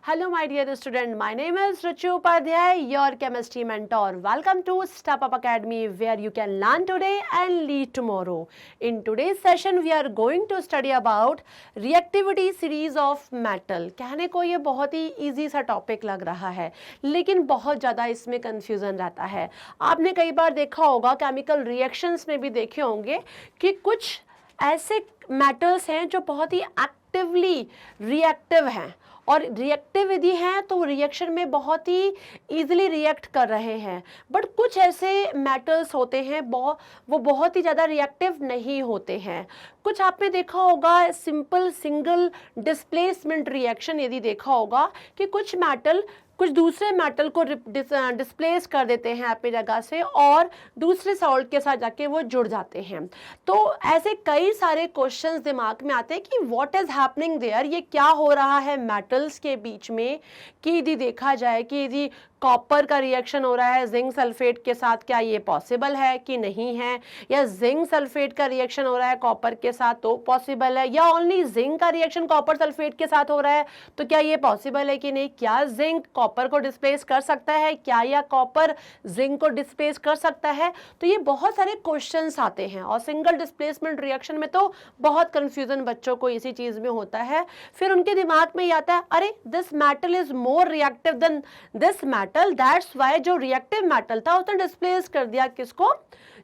Hello, my dear student. My name is Richu Upadhyay, your chemistry mentor. Welcome to Step Up Academy, where you can learn today and lead tomorrow. In today's session, we are going to study about reactivity series of metal. कहने को ये बहुत ही easy सा topic लग रहा है, लेकिन बहुत ज़्यादा इसमें confusion रहता है. आपने कई बार देखा होगा, chemical reactions में भी देखे होंगे कि कुछ ऐसे metals हैं जो बहुत ही actively reactive हैं और रिएक्टिव यदि हैं तो रिएक्शन में बहुत ही ईजिली रिएक्ट कर रहे हैं. बट कुछ ऐसे मेटल्स होते हैं वो बहुत ही ज़्यादा रिएक्टिव नहीं होते हैं. कुछ आपने देखा होगा सिंपल सिंगल डिस्प्लेसमेंट रिएक्शन यदि देखा होगा कि कुछ मेटल कुछ दूसरे मेटल को डिस्प्लेस कर देते हैं अपनी जगह से और दूसरे सॉल्ट के साथ जाके वो जुड़ जाते हैं. तो ऐसे कई सारे क्वेश्चंस दिमाग में आते हैं कि व्हाट इज हैपनिंग देयर, ये क्या हो रहा है मेटल्स के बीच में. कि यदि देखा जाए कि यदि कॉपर का रिएक्शन हो रहा है जिंक सल्फेट के साथ, क्या ये पॉसिबल है कि नहीं है, या जिंक सल्फेट का रिएक्शन हो रहा है कॉपर के साथ तो पॉसिबल है, या ओनली जिंक का रिएक्शन कॉपर सल्फेट के साथ हो रहा है तो क्या ये पॉसिबल है कि नहीं. क्या जिंक कॉपर को डिस्प्लेस कर सकता है, क्या या कॉपर जिंक को डिस्प्लेस कर सकता है. तो ये बहुत सारे क्वेश्चंस आते हैं और सिंगल डिस्प्लेसमेंट रिएक्शन में तो बहुत कंफ्यूजन बच्चों को इसी चीज में होता है. फिर उनके दिमाग में ये आता है, अरे this metal is more reactive then this metal, that's why जो रिएक्टिव मेटल था उसने डिस्प्लेस कर दिया किसको,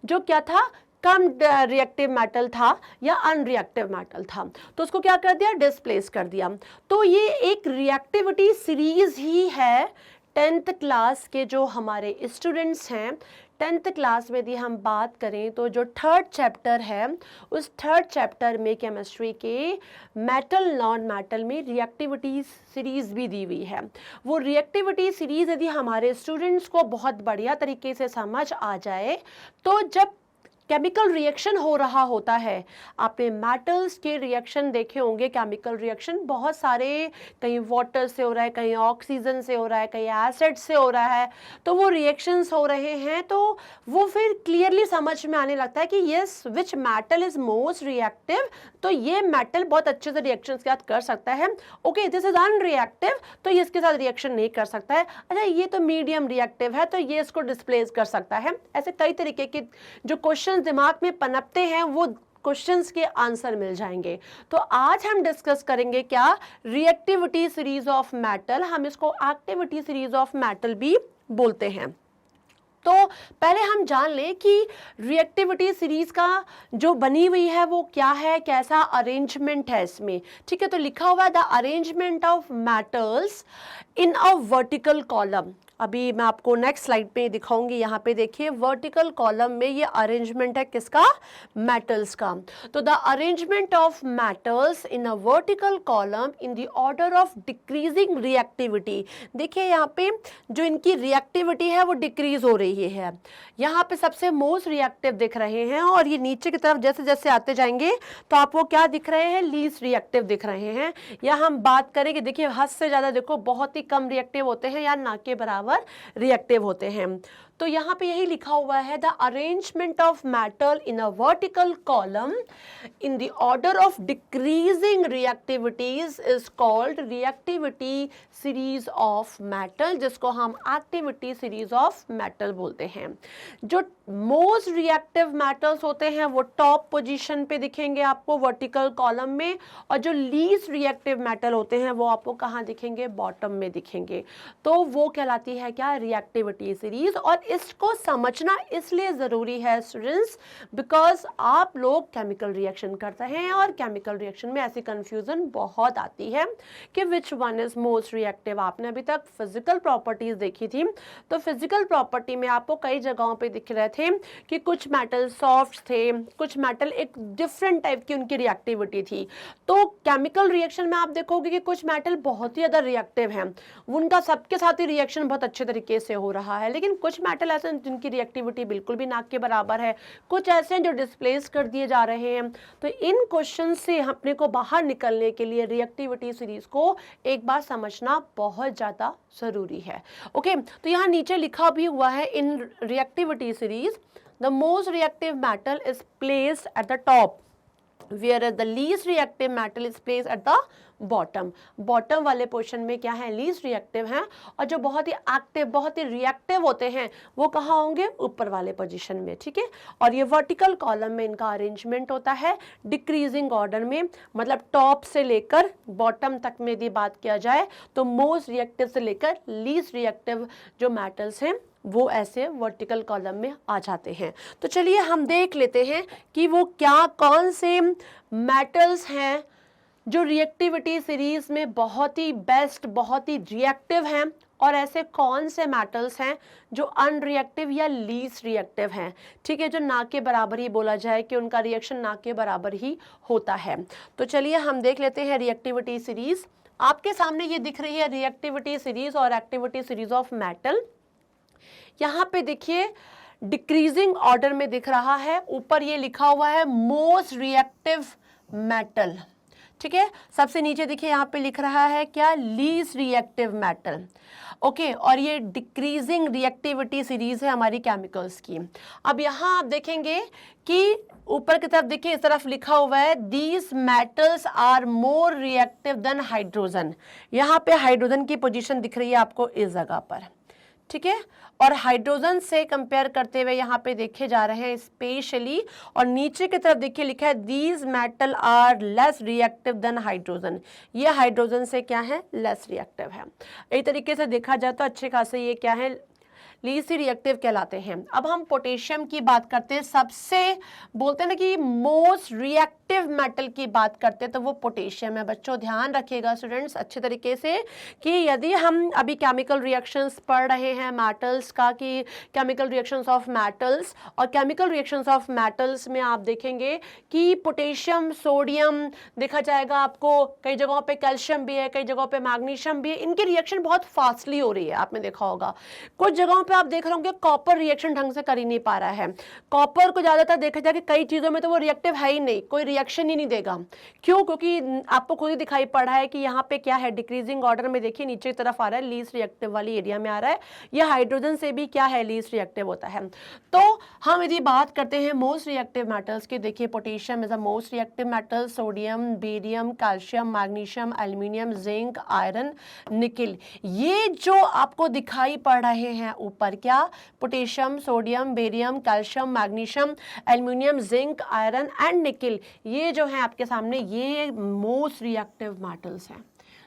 जो क्या था कम रिएक्टिव मेटल था या अनरिएक्टिव मेटल था, तो उसको क्या कर दिया, डिस्प्लेस कर दिया. तो ये एक रिएक्टिविटी सीरीज ही है 10th क्लास के जो हमारे स्टूडेंट्स हैं. 10th क्लास में यदि हम बात करें तो जो 3rd चैप्टर है उस 3rd चैप्टर में केमिस्ट्री के मेटल नॉन मेटल में रिएक्टिविटी सीरीज भी दी हुई है. वो रिएक्टिविटी सीरीज यदि हमारे स्टूडेंट्स को बहुत बढ़िया तरीके से समझ आ जाए तो जब केमिकल रिएक्शन हो रहा होता है, आपने मेटल्स के रिएक्शन देखे होंगे. केमिकल रिएक्शन बहुत सारे, कहीं वाटर से हो रहा है, कहीं ऑक्सीजन से हो रहा है, कहीं एसिड से हो रहा है, तो वो रिएक्शंस हो रहे हैं तो वो फिर क्लियरली समझ में आने लगता है कि yes which metal is most reactive, तो ये मेटल बहुत अच्छे से रिएक्शन के साथ कर सकता है. ओके, दिस इज अनरिएक्टिव तो ये इसके साथ रिएक्शन नहीं कर सकता है. अच्छा, ये तो मीडियम रिएक्टिव है तो ये इसको डिस्प्लेस कर सकता है. ऐसे कई तरीके के जो क्वेश्चन दिमाग में पनपते हैं वो क्वेश्चंस के आंसर मिल जाएंगे. तो आज हम डिस्कस करेंगे क्या, रिएक्टिविटी सीरीज ऑफ मेटल. हम इसको एक्टिविटी सीरीज ऑफ मेटल भी बोलते हैं. तो पहले हम जान लें कि रिएक्टिविटी सीरीज का जो बनी हुई है वो क्या है, कैसा अरेंजमेंट है इसमें. ठीक है, तो लिखा हुआ है the arrangement of metals in a vertical column. अभी मैं आपको नेक्स्ट स्लाइड पे दिखाऊंगी. यहाँ पे देखिए वर्टिकल कॉलम में ये अरेंजमेंट है किसका, मेटल्स का. तो the arrangement of metals in a vertical column in the order of decreasing reactivity. देखिए यहाँ पे जो इनकी रिएक्टिविटी है वो डिक्रीज हो रही है. यहाँ पे सबसे मोस्ट रिएक्टिव दिख रहे हैं और ये नीचे की तरफ जैसे जैसे आते जाएंगे तो आपको क्या दिख रहे हैं, लीस्ट रिएक्टिव दिख रहे हैं. या हम बात करें कि देखिए हद से ज़्यादा देखो बहुत ही कम रिएक्टिव होते हैं या ना के बराबर रिएक्टिव होते हैं. तो यहाँ पे यही लिखा हुआ है the arrangement of metal in a vertical column in the order of decreasing reactivities is called reactivity series of metal, जिसको हम एक्टिविटी सीरीज ऑफ मेटल बोलते हैं. जो मोस्ट रिएक्टिव मेटल्स होते हैं वो टॉप पोजीशन पे दिखेंगे आपको वर्टिकल कॉलम में, और जो लीस्ट रिएक्टिव मेटल होते हैं वो आपको कहाँ दिखेंगे, बॉटम में दिखेंगे. तो वो कहलाती है क्या, रिएक्टिविटी सीरीज. और इसको समझना इसलिए ज़रूरी है स्टूडेंट्स बिकॉज आप लोग केमिकल रिएक्शन करते हैं और केमिकल रिएक्शन में ऐसी कंफ्यूजन बहुत आती है कि which one is most reactive. आपने अभी तक फिजिकल प्रॉपर्टीज देखी थी तो फिजिकल प्रॉपर्टी में आपको कई जगहों पे दिख रहे थे कि कुछ मेटल सॉफ्ट थे, कुछ मेटल एक डिफरेंट टाइप की उनकी रिएक्टिविटी थी. तो केमिकल रिएक्शन में आप देखोगे कि कुछ मेटल बहुत ही ज़्यादा रिएक्टिव हैं, उनका सबके साथ ही रिएक्शन बहुत अच्छे तरीके से हो रहा है, लेकिन कुछ मेटल ऐसे हैं जिनकी रिएक्टिविटी बिल्कुल भी ना के बराबर है, कुछ ऐसे हैं जो डिस्प्लेस कर दिए जा रहे हैं. तो इन क्वेश्चन से अपने को बाहर निकलने के लिए रिएक्टिविटी सीरीज को एक बार समझना बहुत ज़्यादा ज़रूरी है. ओके, तो यहाँ नीचे लिखा भी हुआ है in reactivity series the most reactive metal is placed at the top. whereas the least reactive metal is placed at the bottom. Bottom वाले पोर्शन में क्या है, लीस्ट रिएक्टिव हैं, और जो बहुत ही एक्टिव, बहुत ही रिएक्टिव होते हैं वो कहाँ होंगे, ऊपर वाले पोजीशन में, ठीक है। और ये वर्टिकल कॉलम में इनका अरेंजमेंट होता है डिक्रीजिंग ऑर्डर में, मतलब टॉप से लेकर बॉटम तक में यदि बात किया जाए तो मोस्ट रिएक्टिव से लेकर लीस्ट रिएक्टिव जो मेटल्स हैं वो ऐसे वर्टिकल कॉलम में आ जाते हैं। तो चलिए हम देख लेते हैं कि वो क्या, कौन से मेटल्स हैं जो रिएक्टिविटी सीरीज में बहुत ही बेस्ट, बहुत ही रिएक्टिव हैं, और ऐसे कौन से मेटल्स हैं जो अनरिएक्टिव या लीस्ट रिएक्टिव हैं, ठीक है, जो ना के बराबर ही बोला जाए कि उनका रिएक्शन ना के बराबर ही होता है। तो चलिए हम देख लेते हैं रिएक्टिविटी सीरीज। आपके सामने ये दिख रही है रिएक्टिविटी सीरीज और एक्टिविटी सीरीज ऑफ मेटल। यहाँ पे देखिए डिक्रीजिंग ऑर्डर में दिख रहा है, ऊपर ये लिखा हुआ है मोस्ट रिएक्टिव मेटल, ठीक है। सबसे नीचे देखिए यहाँ पे लिख रहा है क्या, लीस्ट रिएक्टिव मेटल, ओके। और ये डिक्रीजिंग रिएक्टिविटी सीरीज है हमारी केमिकल्स की। अब यहाँ आप देखेंगे कि ऊपर की तरफ देखिए इस तरफ लिखा हुआ है these metals are more reactive than hydrogen. यहाँ पे हाइड्रोजन की पोजीशन दिख रही है आपको इस जगह पर, ठीक है। और हाइड्रोजन से कंपेयर करते हुए यहाँ पे देखे जा रहे हैं स्पेशली, और नीचे की तरफ देखिए लिखा है these metal are less reactive than hydrogen. ये हाइड्रोजन से क्या है, लेस रिएक्टिव है। एक तरीके से देखा जाए तो अच्छे खासे ये क्या है, लीस्ट रिएक्टिव कहलाते हैं। अब हम पोटेशियम की बात करते हैं, सबसे बोलते हैं ना कि मोस्ट रिएक्टिव मेटल की बात करते हैं तो वो पोटेशियम है। बच्चों ध्यान रखिएगा स्टूडेंट्स अच्छे तरीके से कि यदि हम अभी केमिकल रिएक्शंस पढ़ रहे हैं मेटल्स का, कि केमिकल रिएक्शंस ऑफ मेटल्स, और केमिकल रिएक्शंस ऑफ मेटल्स में आप देखेंगे कि पोटेशियम, सोडियम देखा जाएगा आपको, कई जगहों पे कैल्शियम भी है, कई जगहों पे मैग्नीशियम भी है। इनकी रिएक्शन बहुत फास्टली हो रही है, आपने देखा होगा। कुछ जगहों पे आप देख रहे होंगे कॉपर रिएक्शन ढंग से कर ही नहीं पा रहा है। कॉपर को ज्यादातर देखा जाए कि कई चीजों में तो वो रिएक्टिव है ही नहीं, कोई रिएक्शन ही नहीं देगा। क्यों? क्योंकि आपको खुद ही दिखाई पड़ा है कि यहाँ पे क्या है, डिक्रीजिंग ऑर्डर में देखिए नीचे की तरफ आ रहा है, लीस्ट रिएक्टिव वाली एरिया में आ रहा है। यह हाइड्रोजन से भी क्या है, लीस्ट रिएक्टिव होता है। तो हम यदि बात करते हैं मोस्ट रिएक्टिव मेटल्स की, देखिए potassium is a most reactive metal, sodium, barium, calcium, magnesium, aluminium, zinc, iron, nickel, ये जो आपको दिखाई पड़ रहे हैं ऊपर, क्या, potassium, sodium, barium, calcium, magnesium, aluminium, zinc, iron and nickel, ये जो है आपके सामने ये मोस्ट रिएक्टिव मेटल्स हैं।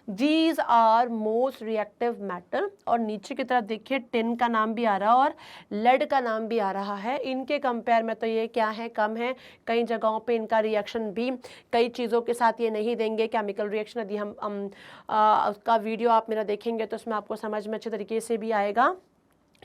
These are most reactive metal। और नीचे की तरफ देखिए टिन का नाम भी आ रहा है और लेड का नाम भी आ रहा है। इनके कंपेयर में तो ये क्या है, कम है। कई जगहों पे इनका रिएक्शन भी कई चीज़ों के साथ ये नहीं देंगे केमिकल रिएक्शन। यदि हम उसका वीडियो आप मेरा देखेंगे तो उसमें आपको समझ में अच्छे तरीके से भी आएगा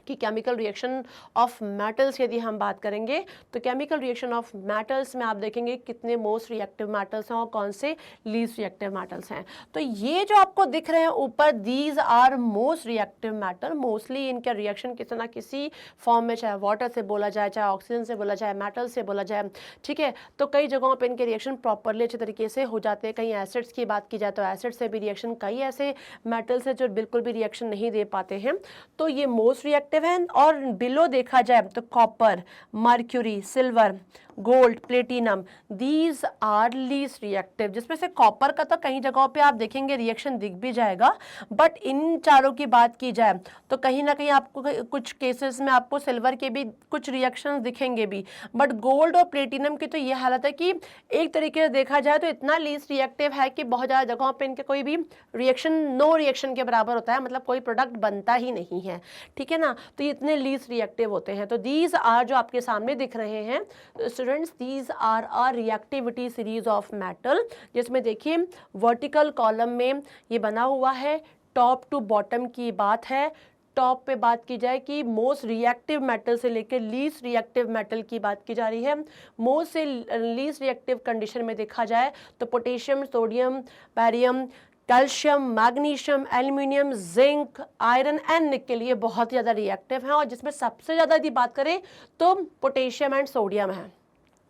कि केमिकल रिएक्शन ऑफ मेटल्स यदि हम बात करेंगे तो केमिकल रिएक्शन ऑफ मेटल्स में आप देखेंगे कितने मोस्ट रिएक्टिव मेटल्स हैं और कौन से लीस्ट रिएक्टिव मेटल्स हैं। तो ये जो आपको दिख रहे हैं ऊपर, these are most reactive metal. Mostly इनका रिएक्शन किसी ना किसी फॉर्म में, चाहे वाटर से बोला जाए, चाहे ऑक्सीजन से बोला जाए, मेटल से बोला जाए, ठीक है। तो कई जगहों पर इनके रिएक्शन प्रॉपरली अच्छे तरीके से हो जाते हैं। कहीं एसिड्स की बात की जाए तो एसिड से भी रिएक्शन, कई ऐसे मेटल्स हैं जो बिल्कुल भी रिएक्शन नहीं दे पाते हैं। तो ये मोस्ट रिएक्टिव है। और बिलो देखा जाए तो copper, mercury, silver, gold, platinum, these are least reactive. जिसमें से कॉपर का तो कई जगहों पे आप देखेंगे रिएक्शन दिख भी जाएगा, बट इन चारों की बात की जाए तो कहीं ना कहीं आपको कुछ केसेस में आपको सिल्वर के भी कुछ रिएक्शंस दिखेंगे भी, बट गोल्ड और प्लेटिनम की तो ये हालत है कि एक तरीके से देखा जाए तो इतना लीस्ट रिएक्टिव है कि बहुत ज़्यादा जगहों पर इनके कोई भी रिएक्शन नो रिएक्शन के बराबर होता है, मतलब कोई प्रोडक्ट बनता ही नहीं है, ठीक है ना। तो ये इतने लीस्ट रिएक्टिव होते हैं। तो दीज आर जो आपके सामने दिख रहे हैं students, these are a reactivity series of metal, जिसमें देखिए वर्टिकल कॉलम में ये बना हुआ है, टॉप टू बॉटम की बात है। टॉप पे बात की जाए कि मोस्ट रिएक्टिव मेटल से लेकर लीस्ट रिएक्टिव मेटल की बात की जा रही है। मोस्ट से लीस्ट रिएक्टिव कंडीशन में देखा जाए तो potassium, sodium, barium, calcium, magnesium, aluminium, zinc, iron and निकल, ये बहुत ज़्यादा रिएक्टिव हैं। और जिसमें सबसे ज़्यादा यदि बात करें तो पोटेशियम एंड सोडियम है,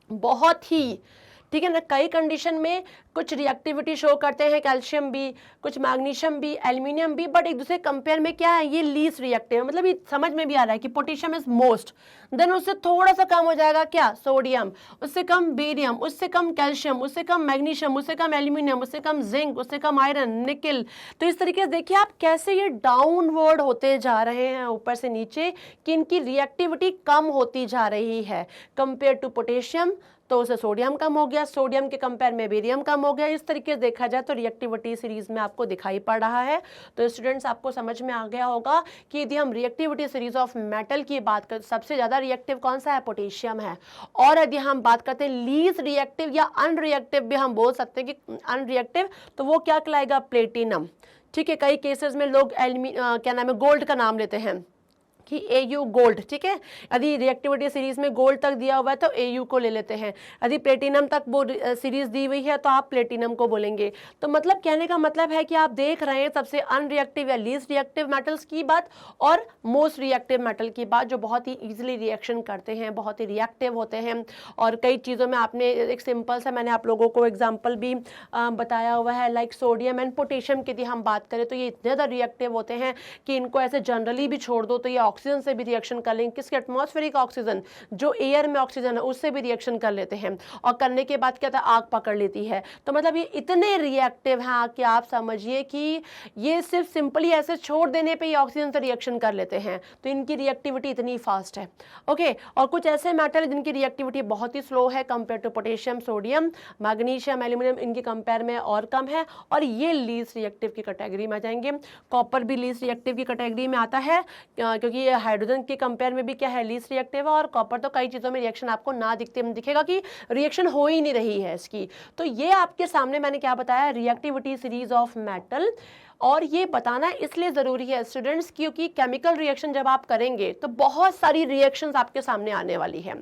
बहुत ही, ठीक है ना। कई कंडीशन में कुछ रिएक्टिविटी शो करते हैं कैल्शियम भी, कुछ मैग्नीशियम भी, एल्यूमिनियम भी, बट एक दूसरे कंपेयर में क्या है, ये लीस्ट रिएक्टिव है। मतलब ये समझ में भी आ रहा है कि पोटेशियम इज मोस्ट, देन उससे थोड़ा सा कम हो जाएगा क्या, सोडियम, उससे कम बेरियम, उससे कम कैल्शियम, उससे कम मैग्नीशियम, उससे कम एल्यूमिनियम, उससे कम जिंक, उससे कम आयरन, निकल। तो इस तरीके से देखिए आप कैसे ये डाउनवर्ड होते जा रहे हैं ऊपर से नीचे, कि इनकी रिएक्टिविटी कम होती जा रही है कंपेयर टू पोटेशियम। तो उसे सोडियम कम हो गया, सोडियम के कंपेयर में बेरियम कम हो गया। इस तरीके से देखा जाए तो रिएक्टिविटी सीरीज में आपको दिखाई पड़ रहा है। तो स्टूडेंट्स आपको समझ में आ गया होगा कि यदि हम रिएक्टिविटी सीरीज ऑफ मेटल की बात करें, सबसे ज्यादा रिएक्टिव कौन सा है, पोटेशियम है। और यदि हम बात करते हैं लीस्ट रिएक्टिव या अनरिएक्टिव भी हम बोल सकते हैं कि अनरिएक्टिव, तो वो क्या कहलाएगा, प्लेटिनम। ठीक है, कई केसेस में लोग क्या नाम है, गोल्ड का नाम लेते हैं कि AU गोल्ड। ठीक है, यदि रिएक्टिविटी सीरीज में गोल्ड तक दिया हुआ है तो AU को ले लेते हैं, यदि प्लेटिनम तक वो सीरीज दी हुई है तो आप प्लेटिनम को बोलेंगे। तो मतलब कहने का मतलब है कि आप देख रहे हैं सबसे अनरिएक्टिव या लीस्ट रिएक्टिव मेटल्स की बात और मोस्ट रिएक्टिव मेटल की बात, जो बहुत ही इजीली रिएक्शन करते हैं, बहुत ही रिएक्टिव होते हैं। और कई चीज़ों में आपने एक सिंपल सा मैंने आप लोगों को एग्जाम्पल भी बताया हुआ है, लाइक सोडियम एंड पोटेशियम की यदि हम बात करें तो ये इतने ज़्यादा रिएक्टिव होते हैं कि इनको ऐसे जनरली भी छोड़ दो तो ये ऑक्सीजन से भी रिएक्शन कर लेंगे। किसके, एटमॉस्फेरिक ऑक्सीजन, जो एयर में ऑक्सीजन है उससे भी रिएक्शन कर लेते हैं, और करने के बाद क्या था, आग पकड़ लेती है। तो मतलब ये इतने रिएक्टिव हैं कि आप समझिए कि ये सिर्फ सिंपली ऐसे छोड़ देने पे ही ऑक्सीजन से रिएक्शन कर लेते हैं। तो इनकी रिएक्टिविटी इतनी फास्ट है। ओके, और कुछ ऐसे मेटल जिनकी रिएक्टिविटी बहुत ही स्लो है compare to potassium, sodium, magnesium, aluminium, इनके कंपेयर में और कम है, और ये लीस्ट रिएक्टिव की कैटेगरी में आ जाएंगे। कॉपर भी लीस्ट रिएक्टिव की कैटेगरी में आता है, क्योंकि ये हाइड्रोजन के कंपेयर में भी क्या है, लीस्ट रिएक्टिव है। और कॉपर तो कई चीज़ों में रिएक्शन आपको ना दिखेगा कि रिएक्शन हो ही नहीं रही है इसकी। तो ये आपके सामने मैंने क्या बताया, रिएक्टिविटी सीरीज ऑफ मेटल। और ये बताना इसलिए ज़रूरी है स्टूडेंट्स क्योंकि केमिकल रिएक्शन जब आप करेंगे तो बहुत सारी रिएक्शंस आपके सामने आने वाली है।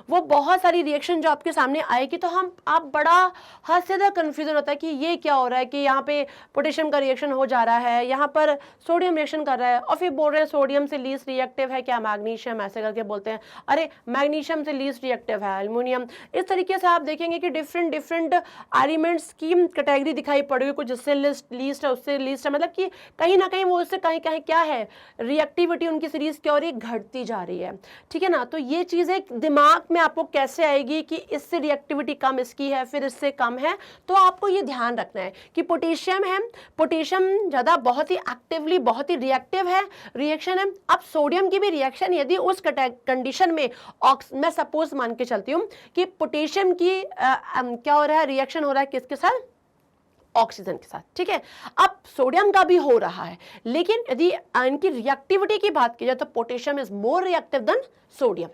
वो बहुत सारी रिएक्शन जो आपके सामने आएगी तो आप बड़ा हद से ज़्यादा कन्फ्यूजन होता है कि ये क्या हो रहा है, कि यहाँ पे पोटेशियम का रिएक्शन हो जा रहा है, यहाँ पर सोडियम रिएक्शन कर रहा है, और फिर बोल रहे हैं सोडियम से लीस्ट रिएक्टिव है क्या मैग्नीशियम, ऐसे करके बोलते हैं, अरे मैग्नीशियम से लीस्ट रिएक्टिव है एल्युमिनियम। इस तरीके से आप देखेंगे कि डिफरेंट एलिमेंट्स की कैटेगरी दिखाई पड़ेगी, कुछ जिससे लीस्ट है उससे लीस्ट है, मतलब कि कहीं ना कहीं वो उससे कहीं कहीं क्या है, रिएक्टिविटी उनकी सीरीज क्या हो रही है, घटती जा रही है। ठीक है ना। तो ये चीजें दिमाग में आपको कैसे आएगी कि इससे रिएक्टिविटी कम इसकी है, फिर इससे कम है। तो आपको ये ध्यान रखना है कि पोटेशियम है, पोटेशियम ज्यादा बहुत ही एक्टिवली बहुत ही रिएक्टिव है, रिएक्शन है। अब सोडियम की भी रिएक्शन यदि उस कंडीशन में मैं सपोज मान के चलती हूँ कि पोटेशियम की क्या हो रहा है, रिएक्शन हो रहा है किसके साथ, ऑक्सीजन के साथ। ठीक है, अब सोडियम का भी हो रहा है, लेकिन यदि इनकी रिएक्टिविटी की बात की जाए तो potassium is more reactive then sodium,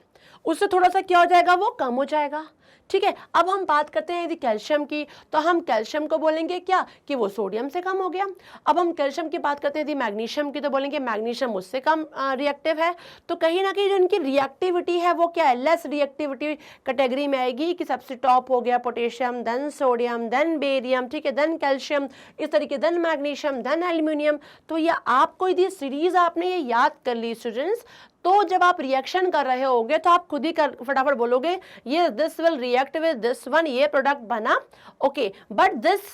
उससे थोड़ा सा क्या हो जाएगा, वो कम हो जाएगा। ठीक है, अब हम बात करते हैं यदि कैल्शियम की, तो हम कैल्शियम को बोलेंगे क्या, कि वो सोडियम से कम हो गया। अब हम कैल्शियम की बात करते हैं यदि मैग्नीशियम की, तो बोलेंगे मैग्नीशियम उससे कम रिएक्टिव है। तो कहीं ना कहीं जो इनकी रिएक्टिविटी है वो क्या है, लेस रिएक्टिविटी कैटेगरी में आएगी, कि सबसे टॉप हो गया potassium, then sodium, then barium, ठीक है, देन कैल्शियम, इस तरीके देन मैग्नीशियम, देन एल्यूमिनियम। तो ये आपको यदि सीरीज आपने ये याद कर ली स्टूडेंट्स, तो जब आप रिएक्शन कर रहे होगे तो आप खुद ही फटाफट बोलोगे ये this will react with this one, ये प्रोडक्ट बना, okay, but this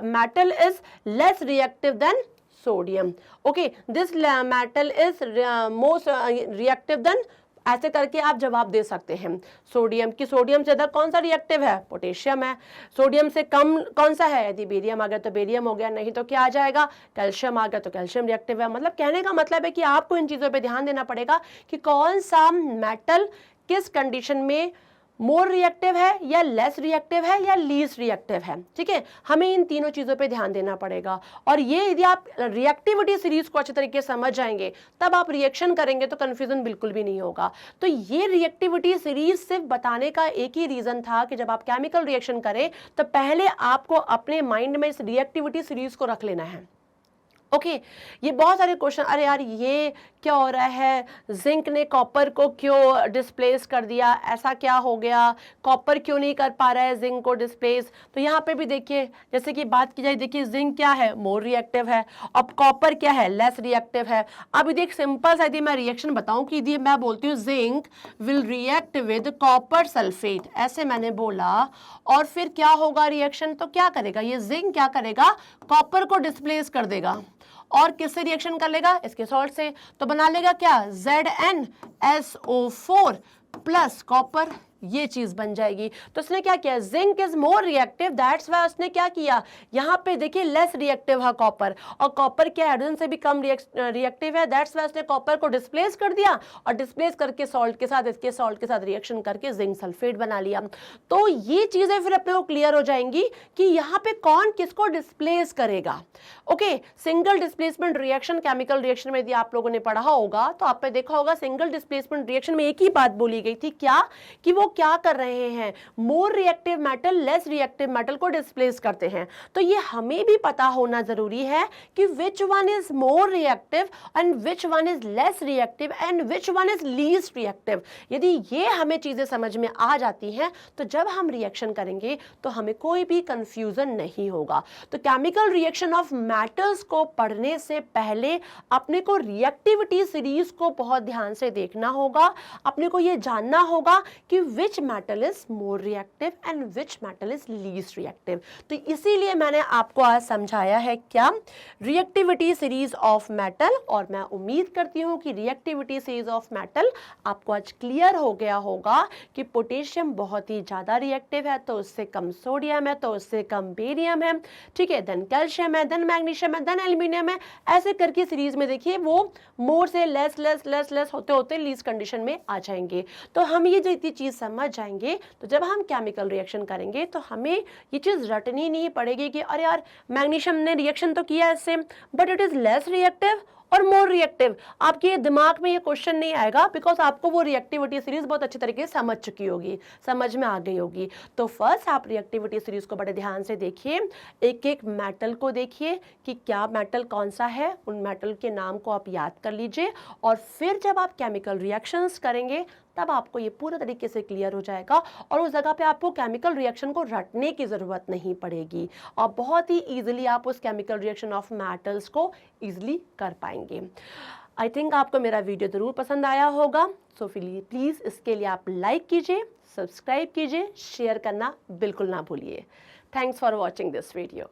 metal is less reactive then sodium, okay, this metal is most reactive than, ऐसे करके आप जवाब दे सकते हैं। सोडियम की, सोडियम से ज्यादा कौन सा रिएक्टिव है, पोटेशियम है। सोडियम से कम कौन सा है, यदि बेरियम आ गया तो बेरियम हो गया, नहीं तो क्या आ जाएगा, कैल्शियम आ गया तो कैल्शियम रिएक्टिव है। मतलब कहने का मतलब है कि आपको इन चीजों पे ध्यान देना पड़ेगा कि कौन सा मेटल किस कंडीशन में मोर रिएक्टिव है या लेस रिएक्टिव है या लीस्ट रिएक्टिव है। ठीक है, हमें इन तीनों चीजों पे ध्यान देना पड़ेगा। और ये यदि आप रिएक्टिविटी सीरीज को अच्छे तरीके से समझ जाएंगे तब आप रिएक्शन करेंगे तो कंफ्यूजन बिल्कुल भी नहीं होगा। तो ये रिएक्टिविटी सीरीज सिर्फ बताने का एक ही रीजन था कि जब आप केमिकल रिएक्शन करें तो पहले आपको अपने माइंड में इस रिएक्टिविटी सीरीज को रख लेना है। ओके ये बहुत सारे क्वेश्चन, अरे यार ये क्या हो रहा है, जिंक ने कॉपर को क्यों डिस्प्लेस कर दिया, ऐसा क्या हो गया, कॉपर क्यों नहीं कर पा रहा है जिंक को डिस्प्लेस। तो यहाँ पे भी देखिए, जैसे कि बात की जाए, देखिए जिंक क्या है, मोर रिएक्टिव है, अब कॉपर क्या है, लेस रिएक्टिव है। अब यदि एक सिंपल सा यदि मैं रिएक्शन बताऊं कि यदि मैं बोलती हूँ zinc will react with copper sulphate, ऐसे मैंने बोला, और फिर क्या होगा रिएक्शन, तो क्या करेगा ये जिंक, क्या करेगा, कॉपर को डिस्प्लेस कर देगा और किससे रिएक्शन कर लेगा, इसके सॉल्ट से, तो बना लेगा क्या, ZnSO4 प्लस कॉपर, ये चीज बन जाएगी। तो उसने क्या किया, zinc is more reactive, that's why उसने क्या किया, यहाँ पे देखिए लेस रिएक्टिव है कॉपर, और कॉपर क्या हाइड्रोजन से भी कम रिएक्टिव है, दैट्स व्हाई उसने कॉपर को डिस्प्लेस कर दिया, और डिस्प्लेस करके सॉल्ट के साथ, इसके सॉल्ट के साथ रिएक्शन करके जिंक सल्फेट बना लिया। तो ये चीजें फिर अपने को क्लियर हो जाएंगी कि यहाँ पे कौन किसको डिस्प्लेस करेगा। Okay, single displacement reaction, chemical reaction में यदि आप लोगों ने पढ़ा होगा तो आपने देखा होगा, सिंगल डिस्प्लेसमेंट रिएक्शन में एक ही बात बोली गई थी, क्या, कि वो क्या कर रहे हैं, more reactive metal less reactive metal को डिस्प्लेस करते हैं। तो ये हमें भी पता होना जरूरी है कि which one is more reactive and which one is less reactive and which one is least reactive. यदि ये हमें चीजें समझ में आ जाती हैं तो जब हम रिएक्शन करेंगे तो हमें कोई भी कंफ्यूजन नहीं होगा। तो केमिकल रिएक्शन ऑफ मेटल्स को पढ़ने से पहले अपने को रिएक्टिविटी सीरीज को बहुत ध्यान से देखना होगा, अपने को ये जानना होगा कि which metal is more reactive and which metal is least reactive. तो इसीलिए मैंने आपको आज समझाया है क्या, रिएक्टिविटी सीरीज ऑफ मेटल, और मैं उम्मीद करती हूं कि रिएक्टिविटी सीरीज ऑफ मेटल आपको आज क्लियर हो गया होगा कि पोटेशियम बहुत ही ज्यादा रिएक्टिव है, तो उससे कम सोडियम है, तो उससे कम बेरियम है, ठीक है, देन कैल्शियम है, देन मैग्नीशियम है, देन एल्यूमिनियम है, ऐसे करके सीरीज में देखिए वो मोर से लेस लेस लेस लेस होते होते लीस्ट कंडीशन में आ जाएंगे। तो हम ये जो इतनी चीज समझ जाएंगे तो जब हम केमिकल रिएक्शन करेंगे तो हमें ये चीज रटनी नहीं पड़ेगी कि अरे यार मैग्नीशियम ने रिएक्शन तो किया इससे but it is less reactive और मोर रिएक्टिव। आपके दिमाग में ये क्वेश्चन नहीं आएगा बिकॉज आपको वो रिएक्टिविटी सीरीज बहुत अच्छी तरीके से समझ चुकी होगी, समझ में आ गई होगी। तो फर्स्ट आप रिएक्टिविटी सीरीज को बड़े ध्यान से देखिए, एक एक मेटल को देखिए कि क्या मेटल कौन सा है, उन मेटल के नाम को आप याद कर लीजिए, और फिर जब आप केमिकल रिएक्शंस करेंगे तब आपको ये पूरा तरीके से क्लियर हो जाएगा और उस जगह पे आपको केमिकल रिएक्शन को रटने की जरूरत नहीं पड़ेगी और बहुत ही इजीली आप उस केमिकल रिएक्शन ऑफ मेटल्स को इजीली कर पाएंगे। आई थिंक आपको मेरा वीडियो जरूर पसंद आया होगा, सो प्लीज इसके लिए आप लाइक कीजिए, सब्सक्राइब कीजिए, शेयर करना बिल्कुल ना भूलिए। Thanks for watching this video.